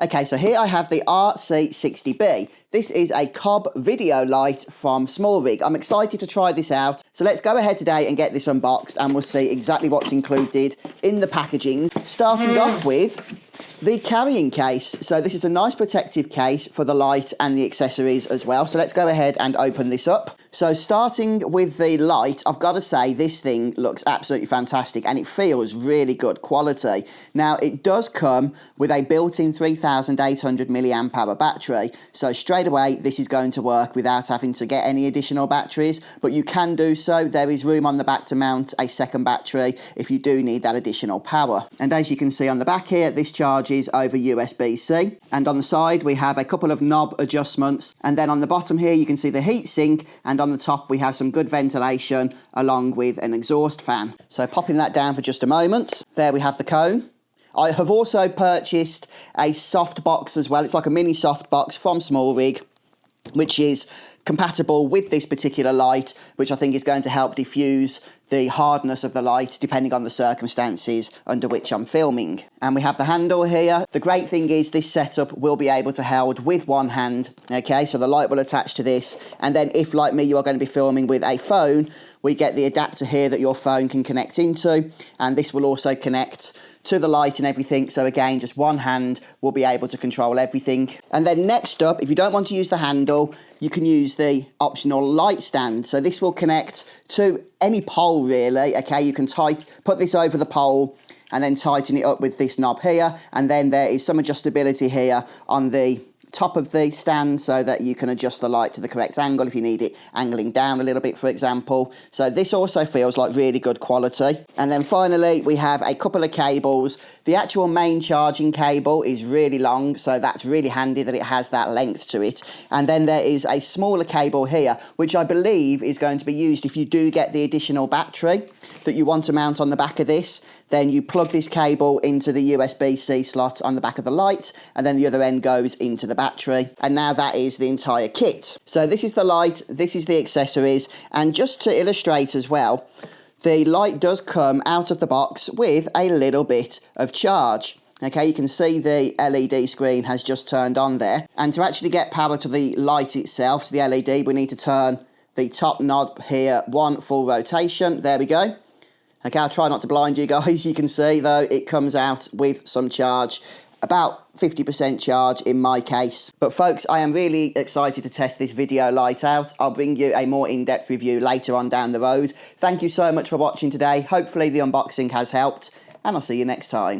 Okay, so here I have the RC 60B. This is a COB video light from SmallRig. I'm excited to try this out. So let's go ahead today and get this unboxed and we'll see exactly what's included in the packaging. Starting off with the carrying case. So this is a nice protective case for the light and the accessories as well. So let's go ahead and open this up. So starting with the light, I've got to say this thing looks absolutely fantastic and it feels really good quality. Now it does come with a built-in 3800 milliamp hour battery. So straight away this is going to work without having to get any additional batteries, but you can do so. There is room on the back to mount a second battery if you do need that additional power. And as you can see on the back here, this charges over USB-C, and on the side we have a couple of knob adjustments, and then on the bottom here you can see the heat sink, and on the top we have some good ventilation along with an exhaust fan. So popping that down for just a moment, there we have the cone. I have also purchased a soft box as well. It's like a mini soft box from SmallRig, which is compatible with this particular light, which I think is going to help diffuse the hardness of the light depending on the circumstances under which I'm filming. And we have the handle here. The great thing is this setup will be able to held with one hand, okay? So the light will attach to this, and then if, like me, you are going to be filming with a phone, we get the adapter here that your phone can connect into, and this will also connect to the light and everything. So again, just one hand will be able to control everything. And then next up, if you don't want to use the handle, you can use the optional light stand. So this will connect to any pole really, okay? You can put this over the pole and then tighten it up with this knob here, and then there is some adjustability here on the top of the stand so that you can adjust the light to the correct angle if you need it angling down a little bit, for example. So this also feels like really good quality. And then finally we have a couple of cables. The actual main charging cable is really long, so that's really handy that it has that length to it. And then there is a smaller cable here, which I believe is going to be used if you do get the additional battery that you want to mount on the back of this. Then you plug this cable into the USB-C slot on the back of the light, and then the other end goes into the battery. And now that is the entire kit. So this is the light, this is the accessories, and just to illustrate as well, the light does come out of the box with a little bit of charge. Okay, you can see the LED screen has just turned on there. And to actually get power to the light itself, to the LED, we need to turn the top knob here one full rotation. There we go. Okay, I'll try not to blind you guys. You can see, though, it comes out with some charge, about 50% charge in my case. But folks, I am really excited to test this video light out. I'll bring you a more in-depth review later on down the road. Thank you so much for watching today. Hopefully the unboxing has helped, and I'll see you next time.